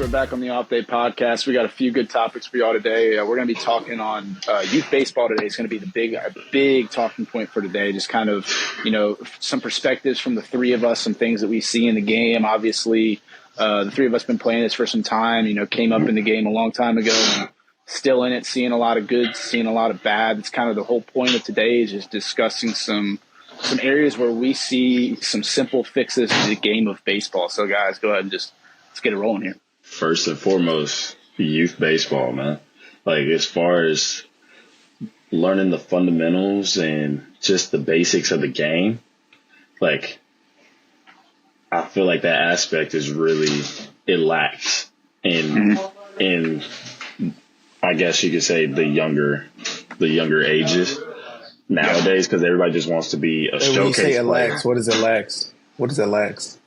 We're back on the Off Day podcast. We got a few good topics for y'all today. We're going to be talking on youth baseball today. It's going to be the big talking point for today. Just kind of, some perspectives from the three of us, some things that we see in the game. Obviously, the three of us been playing this for some time. Came up in the game a long time ago. And still in it, seeing a lot of good, seeing a lot of bad. It's kind of the whole point of today is just discussing some areas where we see some simple fixes to the game of baseball. So, guys, go ahead and let's get it rolling here. First and foremost, youth baseball, man. Like, as far as learning the fundamentals and just the basics of the game, like, I feel like that aspect is really, it lacks in I guess you could say the younger ages nowadays, because everybody just wants to be a showcase when you say it player. lacks, what does it lacks? What does it lacks?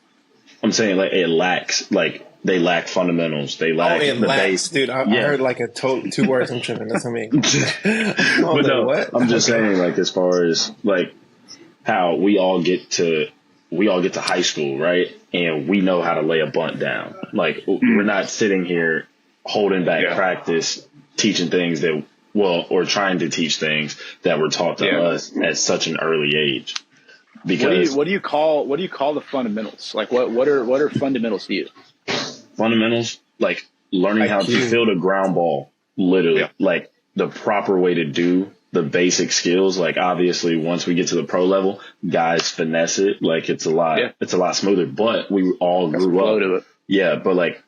I'm saying, like, it lacks, like, they lack fundamentals. They lack the base. Dude, I heard like two words. I'm tripping. That's what I mean. But no, what? I'm just saying, like, as far as like how we all get to high school, right? And we know how to lay a bunt down. Like, we're not sitting here holding back practice, teaching things or trying to teach things that were taught to us at such an early age. Because what do you call the fundamentals? Like, what are fundamentals to you? Fundamentals, like learning how to field a ground ball, literally, like the proper way to do the basic skills. Like, obviously, once we get to the pro level, guys finesse it. Like, it's a lot smoother. But we all grew up. Yeah, but like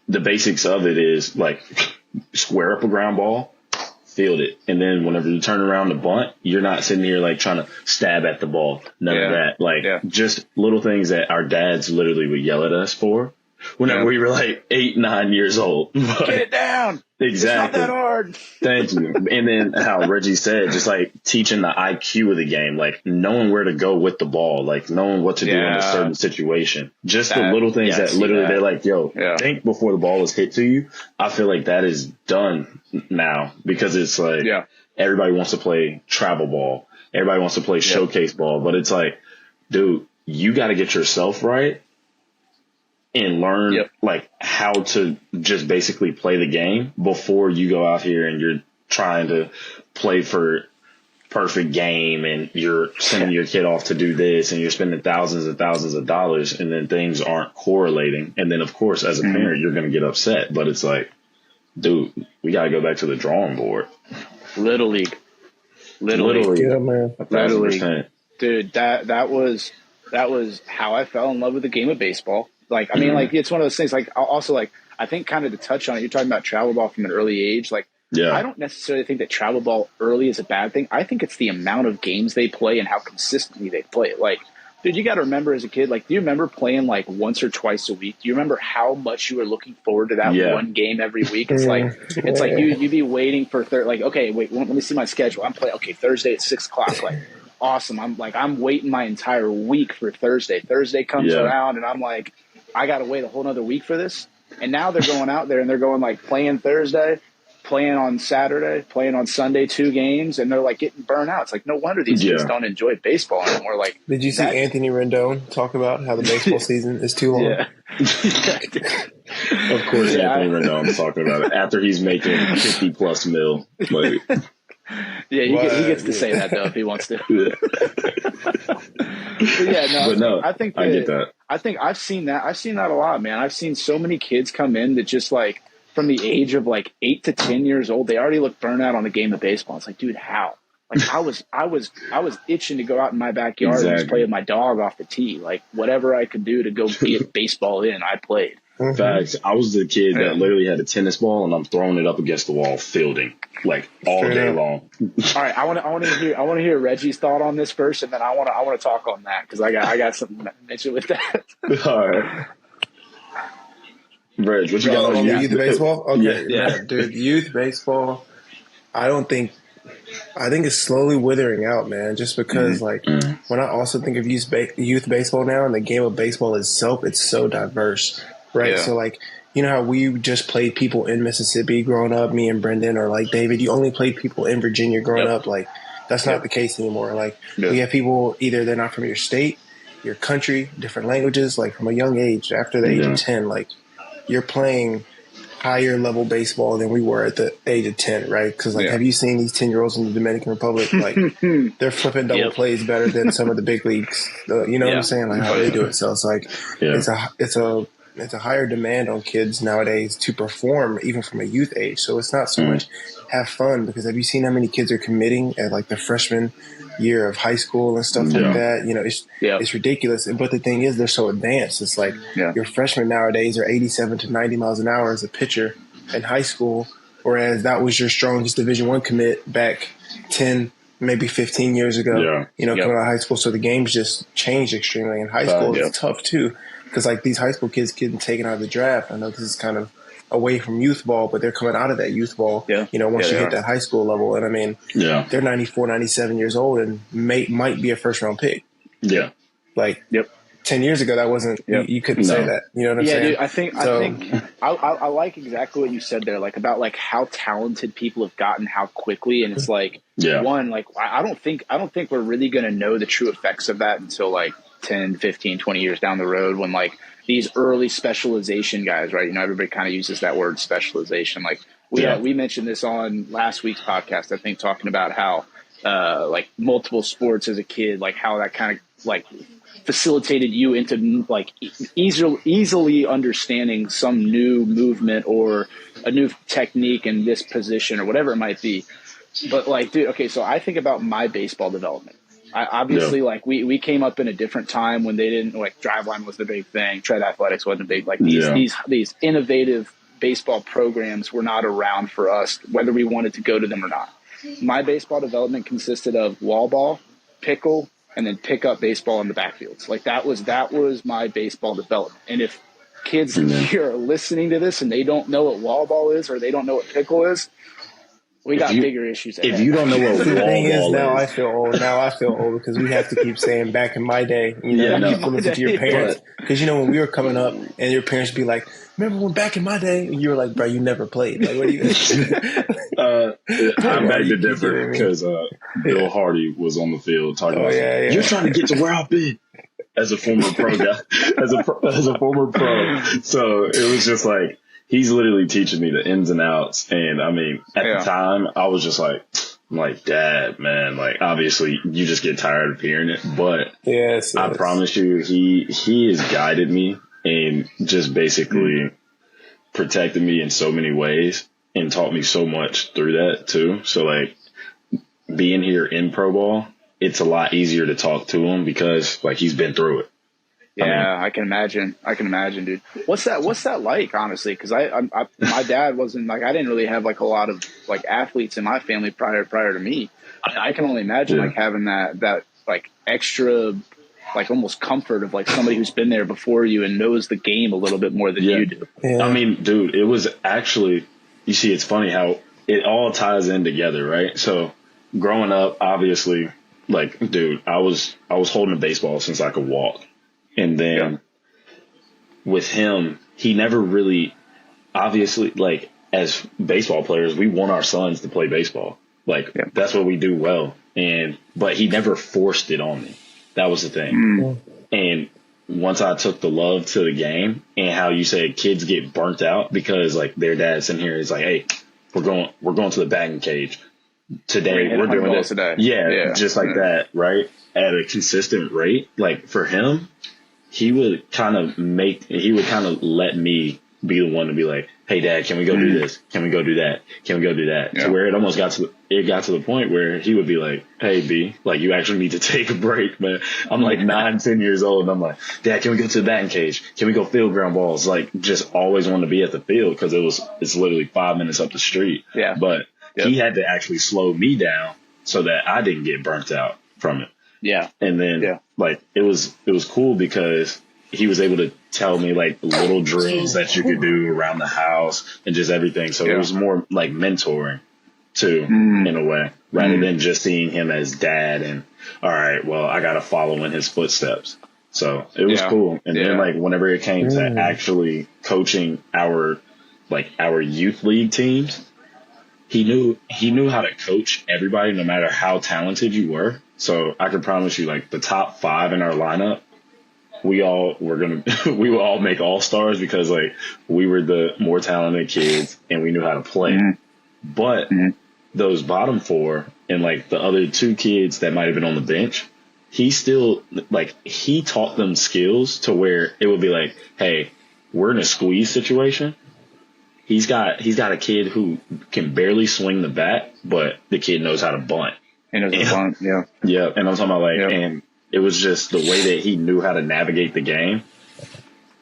the basics of it is like square up a ground ball, field it, and then whenever you turn around to bunt, you're not sitting here like trying to stab at the ball. None of that. Like, just little things that our dads literally would yell at us for whenever we were like 8, 9 years old. Get it down. Exactly. It's not that hard. Thank you. And then how Reggie said, just like teaching the IQ of the game, like knowing where to go with the ball, like knowing what to do in a certain situation. Just the little things that literally they're like, think before the ball is hit to you. I feel like that is done now, because it's like everybody wants to play travel ball. Everybody wants to play showcase ball. But it's like, dude, you got to get yourself right and learn like how to just basically play the game before you go out here and you're trying to play for perfect game and you're sending your kid off to do this and you're spending thousands and thousands of dollars and then things aren't correlating. And then, of course, as a parent, you're going to get upset. But it's like, dude, we got to go back to the drawing board. Little League. Yeah, man. 1,000%. Dude, that was how I fell in love with the game of baseball. Like, I mean, like, it's one of those things, like, also, like, I think kind of to touch on it, you're talking about travel ball from an early age. Like, I don't necessarily think that travel ball early is a bad thing. I think it's the amount of games they play and how consistently they play it. Like, dude, you got to remember as a kid, like, do you remember playing, like, once or twice a week? Do you remember how much you were looking forward to that one game every week? It's like you'd be waiting for like, okay, wait, let me see my schedule. I'm playing, okay, Thursday at 6 o'clock. Like, awesome. I'm waiting my entire week for Thursday. Thursday comes around and I'm like, I got to wait a whole nother week for this. And now they're going out there and they're going like playing Thursday, playing on Saturday, playing on Sunday, 2 games. And they're like getting burnt out. It's like, no wonder these kids don't enjoy baseball anymore. Like, did you see Anthony Rendon talk about how the baseball season is too long? Of course, Anthony Rendon talking about it after he's making 50 plus mil. Like, he gets to say that though if he wants to. I think I get that. I think I've seen that a lot, man. I've seen so many kids come in that just like from the age of like 8 to 10 years old, they already look burnt out on the game of baseball. It's like, dude, how? Like, I was itching to go out in my backyard and just play with my dog off the tee. Like, whatever I could do to go get baseball in, I played. Facts. I was the kid that literally had a tennis ball and I'm throwing it up against the wall, fielding like all day long. All right, I want to hear Reggie's thought on this first, and then I want to talk on that because I got something to mention with that. All right, Reg, what you got on youth baseball? Okay, yeah. Dude, youth baseball. I think it's slowly withering out, man. Just because, when I also think of youth baseball now, and the game of baseball itself, it's so diverse. Right. Yeah. So like, you know how we just played people in Mississippi growing up, me and Brendan, or like David, you only played people in Virginia growing up. Like, that's not the case anymore. Like, we have people, either they're not from your state, your country, different languages, like from a young age, after the age of 10, like you're playing higher level baseball than we were at the age of 10, right? Because have you seen these 10-year-olds in the Dominican Republic? Like they're flipping double plays better than some of the big leagues. You know what I'm saying? Like how they do it. So it's like it's a higher demand on kids nowadays to perform even from a youth age. So it's not so much have fun, because have you seen how many kids are committing at like the freshman year of high school and stuff like that? You know, it's ridiculous. But the thing is, they're so advanced. It's like your freshmen nowadays are 87 to 90 miles an hour as a pitcher in high school, whereas that was your strongest Division I commit back 10, maybe 15 years ago. You know, coming out of high school. So the game's just changed extremely. In high school, it's tough too, because like these high school kids getting taken out of the draft. I know this is kind of away from youth ball, but they're coming out of that youth ball, you know, once you hit that high school level. And I mean, they're 94, 97 years old and might be a first round pick. Like 10 years ago, that wasn't, you couldn't say that. You know what I'm saying? Dude, I think I like exactly what you said there, like about like how talented people have gotten, how quickly. And it's like, one, like, I don't think we're really going to know the true effects of that until like 10, 15, 20 years down the road, when like these early specialization guys, right? You know, everybody kind of uses that word specialization. Like we mentioned this on last week's podcast, I think, talking about how like multiple sports as a kid, like how that kind of like facilitated you into like easily understanding some new movement or a new technique in this position or whatever it might be. But like, dude, okay, so I think about my baseball development. Obviously, like we came up in a different time when they didn't, like, Driveline was the big thing, Tread Athletics wasn't big. Like these innovative baseball programs were not around for us, whether we wanted to go to them or not. My baseball development consisted of wall ball, pickle, and then pick up baseball in the backfields. Like that was my baseball development. And if kids here are listening to this and they don't know what wall ball is or they don't know what pickle is, we got bigger issues ahead. If you don't know what wall thing ball is, now I feel old. Now I feel old because we have to keep saying back in my day. You know, you can listen to your parents, because you know when we were coming up, and your parents would be like, "Remember when back in my day?" And you were like, "Bro, you never played." Like, what do you? I beg to differ, because Bill Hardy was on the field talking about, "You're trying to get to where I've been." As a former pro guy, as a former pro, so it was just like, he's literally teaching me the ins and outs. And I mean, at the time, I was just like, I'm like, Dad, man, like, obviously you just get tired of hearing it. But I promise you, he has guided me and just basically protected me in so many ways and taught me so much through that too. So like, being here in pro ball, it's a lot easier to talk to him because like he's been through it. Yeah, I can imagine, dude. What's that like, honestly? Because my dad wasn't like, I didn't really have like a lot of like athletes in my family prior to me. I can only imagine like having that like extra, like almost comfort of like somebody who's been there before you and knows the game a little bit more than you do. Yeah. I mean, dude, it was actually, you see, it's funny how it all ties in together, right? So growing up, obviously, like, dude, I was holding a baseball since I could walk. And then with him, he never really, obviously, like, as baseball players, we want our sons to play baseball. Like, that's what we do well. But he never forced it on me. That was the thing. And once I took the love to the game, and how you said kids get burnt out because like their dad's in here is like, hey, we're going to the batting cage today. We're doing this today. Yeah, just like that, right? At a consistent rate. Like for him, he would kind of let me be the one to be like, hey, Dad, can we go do this? Can we go do that? Can we go do that? Yeah. To where it almost got to the point where he would be like, hey, B, like, you actually need to take a break, man. I'm like 9, 10 years old. And I'm like, Dad, can we go to the batting cage? Can we go field ground balls? Like, just always wanted to be at the field because it's literally 5 minutes up the street. Yeah. But he had to actually slow me down so that I didn't get burnt out from it. Yeah. And then like it was cool because he was able to tell me like the little drills that you could do around the house and just everything. So it was more like mentoring too, in a way, rather than just seeing him as dad and, all right, well, I got to follow in his footsteps. So it was cool. And then like whenever it came to actually coaching our youth league teams, he knew how to coach everybody no matter how talented you were. So I can promise you, like, the top 5 in our lineup, we all were we would all make all-stars because like we were the more talented kids and we knew how to play. But those bottom four and like the other two kids that might have been on the bench, he still like he taught them skills to where it would be like, hey, we're in a squeeze situation. He's got a kid who can barely swing the bat, but the kid knows how to bunt. And it was a bunt, yeah. Yeah, and I'm talking about like, and it was just the way that he knew how to navigate the game.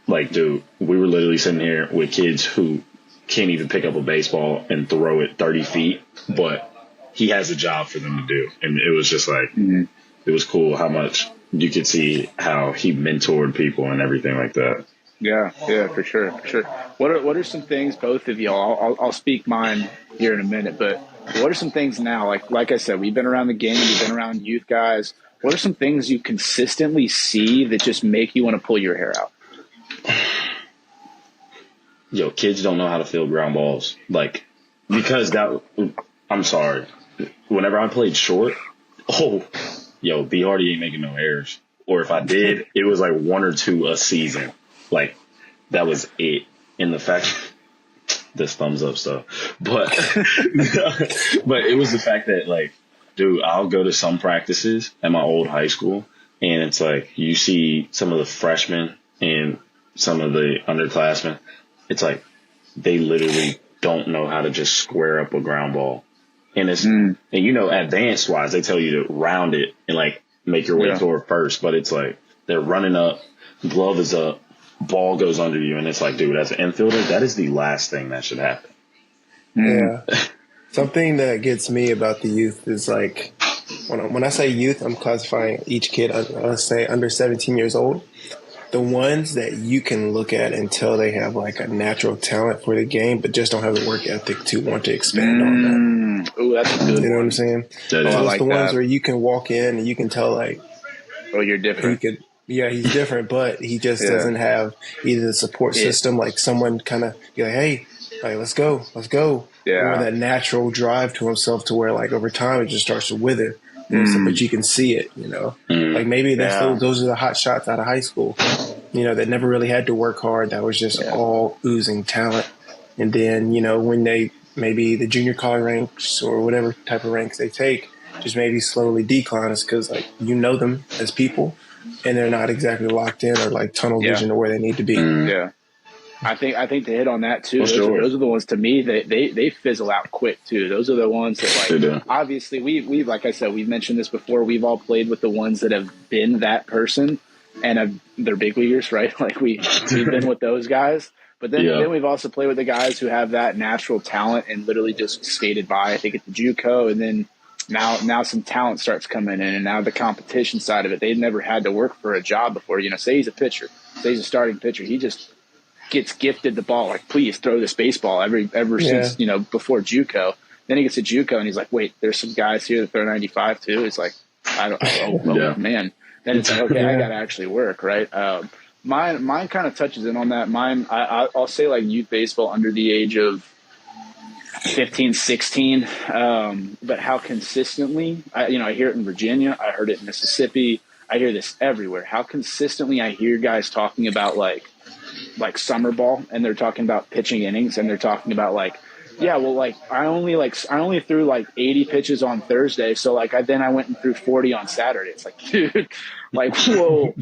Like, dude, we were literally sitting here with kids who can't even pick up a baseball and throw it 30 feet, but he has a job for them to do. And it was just like, it was cool how much you could see how he mentored people and everything like that. Yeah, for sure. What are some things, both of y'all? I'll speak mine here in a minute, but what are some things now? Like I said, we've been around the game, we've been around youth guys. What are some things you consistently see that just make you want to pull your hair out? Yo, kids don't know how to field ground balls. Like, because I'm sorry. Whenever I played short, B Hardy ain't making no errors. Or if I did, it was like one or two a season. Like, that was it. And the fact, this thumbs up stuff. But it was the fact that, like, dude, I'll go to some practices at my old high school, and it's like you see some of the freshmen and some of the underclassmen. It's like they literally don't know how to just square up a ground ball. And it's and advanced wise, they tell you to round it and like make your way toward first, but it's like they're running up, glove is up, ball goes under you, and it's like, dude, as an infielder, that is the last thing that should happen. Yeah. Something that gets me about the youth is like when I say youth, I'm classifying each kid, let's say under 17 years old. The ones that you can look at and tell they have like a natural talent for the game, but just don't have the work ethic to want to expand on that. Oh, that's a good one. You know what I'm saying? So it's like the ones where you can walk in and you can tell like, oh, you're different. He's different, but he just doesn't have either the support system, like someone kind of be like, hey, like, let's go. Yeah. Or that natural drive to himself to where like over time it just starts to wither. But you can see it, like maybe those are the hot shots out of high school, that never really had to work hard. That was just all oozing talent. And then, when they maybe the junior college ranks or whatever type of ranks they take just maybe slowly decline is because like, them as people and they're not exactly locked in or like tunnel vision to where they need to be. Yeah. I think to hit on that too. Those are the ones to me that they fizzle out quick too. Those are the ones that like obviously we've like I said, we've mentioned this before. We've all played with the ones that have been that person and they're big leaguers, right? Like we've been with those guys. But then we've also played with the guys who have that natural talent and literally just skated by. I think at the JUCO, and then now some talent starts coming in, and now the competition side of it. They've never had to work for a job before. Say he's a pitcher, say he's a starting pitcher. He just gets gifted the ball, like, please throw this baseball ever since, before JUCO. Then he gets to JUCO and he's like, wait, there's some guys here that throw 95 too. It's like, man. Then it's like, okay, I got to actually work, right? Mine kind of touches in on that. I'll say like youth baseball under the age of 15, 16. But how consistently, I hear it in Virginia. I heard it in Mississippi. I hear this everywhere. How consistently I hear guys talking about like summer ball, and they're talking about pitching innings, and they're talking about like, I only threw like 80 pitches on Thursday, so like I went and threw 40 on Saturday. It's like, dude, like, whoa,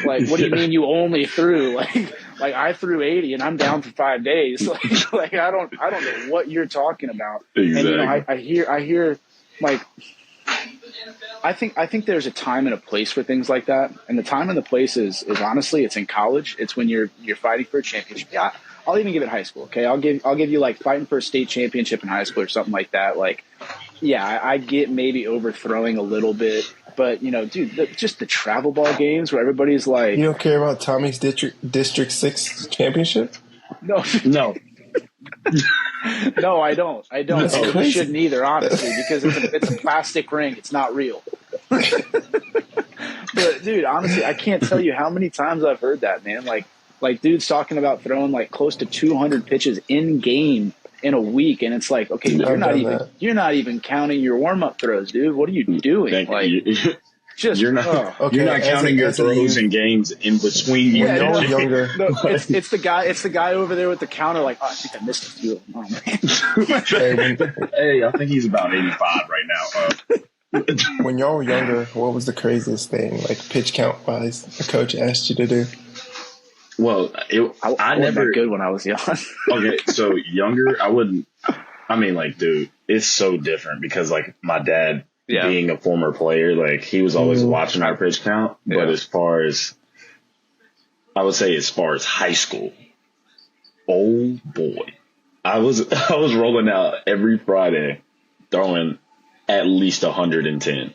like what do you mean you only threw like I threw 80 and I'm down for 5 days? Like I don't know what you're talking about. Exactly. And I hear like, I think there's a time and a place for things like that, and the time and the place is honestly, it's in college. It's when you're fighting for a championship. Yeah, I'll even give it high school. Okay, I'll give you like fighting for a state championship in high school or something like that. Like, yeah, I get maybe overthrowing a little bit, but dude, just the travel ball games where everybody's like, you don't care about Tommy's District 6 championship? No. No, I don't. You shouldn't either, honestly, because it's a plastic ring. It's not real. But dude, honestly, I can't tell you how many times I've heard that, man. Like dudes talking about throwing like close to 200 pitches in game in a week, and it's like, okay, you're not even counting your warm up throws, dude. What are you doing? you're not counting your throws and games in between. Yeah, younger. No, it's the guy over there with the counter. Like, I think I missed a few. Oh man. Hey, I think he's about 85 right now. When y'all were younger, what was the craziest thing, like pitch count wise, the coach asked you to do? Well, I never good when I was young. Okay, so younger, I wouldn't. I mean, like, dude, it's so different because, like, my dad being a former player, like, he was always watching our pitch count. But as far as high school, oh boy, I was rolling out every Friday, throwing at least 110.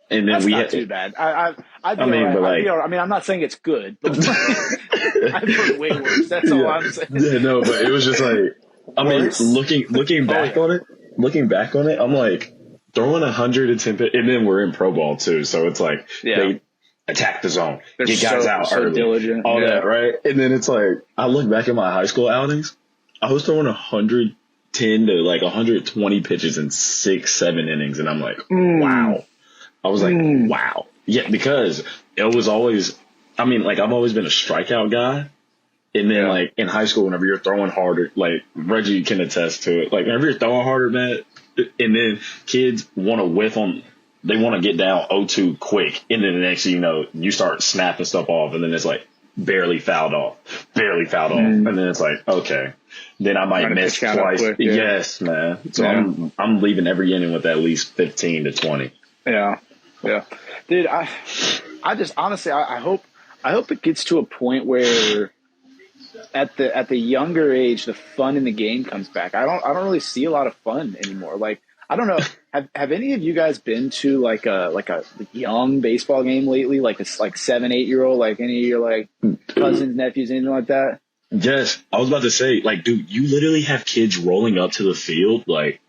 And then that's not too bad. I'm not saying it's good, but I've heard way worse. That's all I'm saying. Yeah, no, but it was just like, I mean, looking back on it, I'm like throwing 110, and then we're in pro ball too, so it's like they attack the zone, get guys out early, diligent, all that, right? And then it's like I look back at my high school outings, I was throwing 110 to like 120 pitches in 6-7 innings, and I'm like, wow. I was like, wow. Yeah, because it was always, I mean, like, I've always been a strikeout guy. And then, like, in high school, whenever you're throwing harder, like, Reggie can attest to it. Like, whenever you're throwing harder, man, and then kids want to whiff on, they want to get down 0-2 quick. And then the next thing you know, you start snapping stuff off. And then it's like, barely fouled off. And then it's like, okay. Then I might miss twice. Quick, yes, man. So I'm leaving every inning with at least 15 to 20. Yeah. Yeah, dude. I just honestly, I hope it gets to a point where at the younger age, the fun in the game comes back. I don't really see a lot of fun anymore. Like, I don't know. Have any of you guys been to like a young baseball game lately? Like it's like 7-8-year-old, like any of your like cousins, nephews, anything like that? Yes, I was about to say, like, dude, you literally have kids rolling up to the field like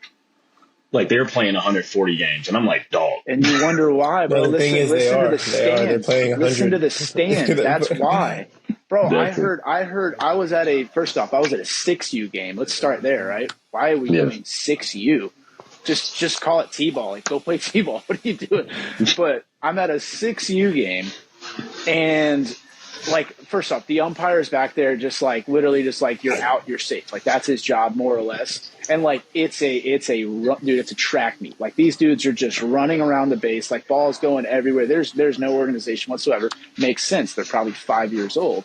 they're playing 140 games, and I'm like, dog. And you wonder why, bro. Listen to the stands. Listen to the stands. That's why, bro. Definitely. I heard. I was at a 6U game. Let's start there, right? Why are we doing 6U? Just call it T-ball. Like, go play T-ball. What are you doing? But I'm at a 6U game, and like, first off, the umpire's back there just like literally just like, you're out, you're safe. Like, that's his job more or less. And like, it's a track meet. Like, these dudes are just running around the base, like balls going everywhere. There's no organization whatsoever. Makes sense. They're probably 5 years old.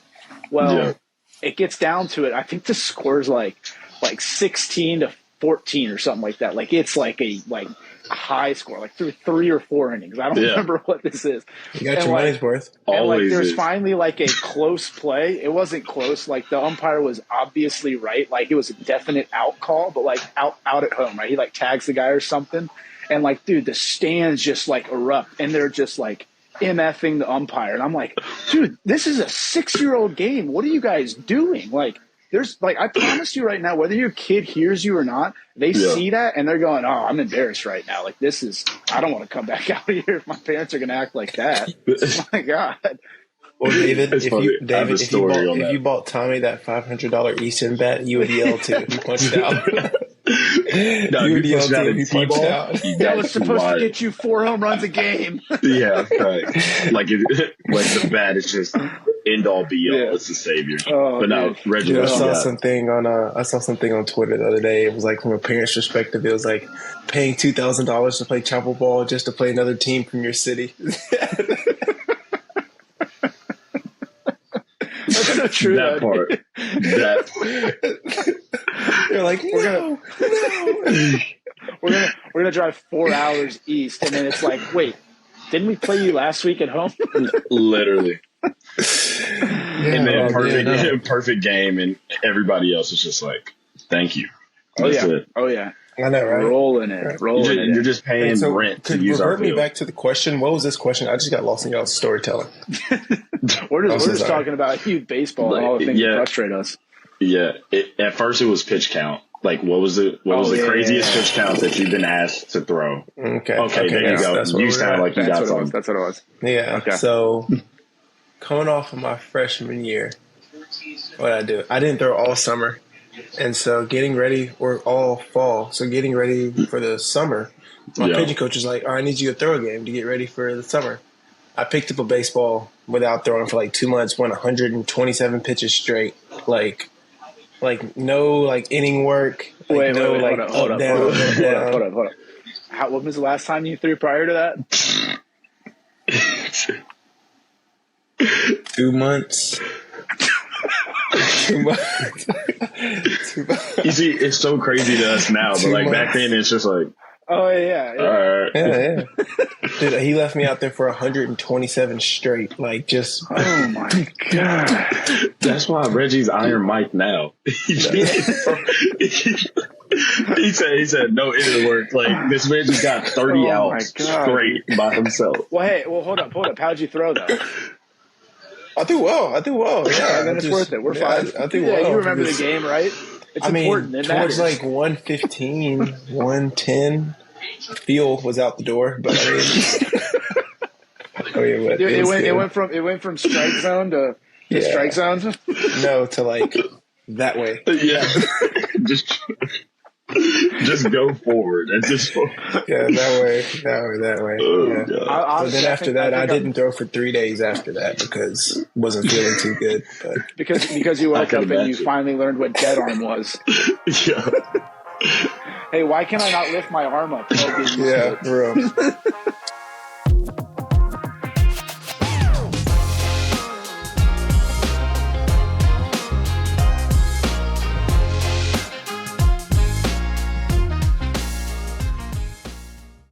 Well, it gets down to it. I think the score's like 16 to 14 or something like that. Like, it's like a high score, like through 3 or 4 innings. I don't remember what this is. You got your money's worth. And like, there's finally like a close play. It wasn't close. Like, the umpire was obviously right. Like, it was a definite out call, but like out at home, right? He like tags the guy or something. And like, dude, the stands just like erupt, and they're just like MFing the umpire. And I'm like, dude, this is a 6-year-old game. What are you guys doing? Like, there's like, I promise you right now, whether your kid hears you or not, they see that and they're going, oh, I'm embarrassed right now. Like, I don't want to come back out here if my parents are going to act like that. Oh my God. Well, David, if you bought Tommy that $500 Eastern bet, you would yell too. He punched out. You would yell too. He punched out. That was supposed to get you 4 home runs a game. Yeah, right. Like the bat is just end all be all. Yeah. It's the savior. Oh, but now, Reggie, I saw something on Twitter the other day. It was like, from a parent's perspective, it was like paying $2,000 to play travel ball just to play another team from your city. That's so true. That part. They're like, no. We're gonna drive 4 hours east, and then it's like, wait, didn't we play you last week at home? Literally. And then perfect game, and everybody else is just like, thank you. That's it. Oh yeah. I know, right? Rolling it. You're just paying rent to use our field. Me back to the question. What was this question? I just got lost in y'all's storytelling. We're just talking about youth baseball and all the things that frustrate us. Yeah. At first it was pitch count. Like, what was the craziest pitch count that you've been asked to throw? Okay, there you go. You sound like you got something. That's what it was. Yeah. Okay. So, coming off of my freshman year, what did I do? I didn't throw all summer. And so getting ready, we're all fall. So getting ready for the summer, my pitching coach was like, "Oh, I need you to throw a game to get ready for the summer." I picked up a baseball without throwing for like 2 months, won 127 pitches straight. Like no like inning work. Like, hold up. When was the last time you threw prior to that? 2 months. 2 months. You see, it's so crazy to us now, but like back then, it's just like, oh yeah. All right. Yeah. Dude, he left me out there for 127 straight. Like just. Oh my god. That's why Reggie's Iron Mike now. He said no inning work. Like this man just got 30 outs straight by himself. Well, hold up. How'd you throw though? I do well. Yeah, then it's worth it. We're fine. I do well. You remember the game, right? It's important. Towards like 115, 110, feel was out the door. But it went from strike zone to strike zone. No, to like that way. Yeah, just go forward. And just that way. Oh, yeah. God. But then after that, I didn't throw for 3 days after that because wasn't feeling too good. But because you woke up and you finally learned what dead arm was. Yeah. Hey, why can I not lift my arm up? Yeah, bro.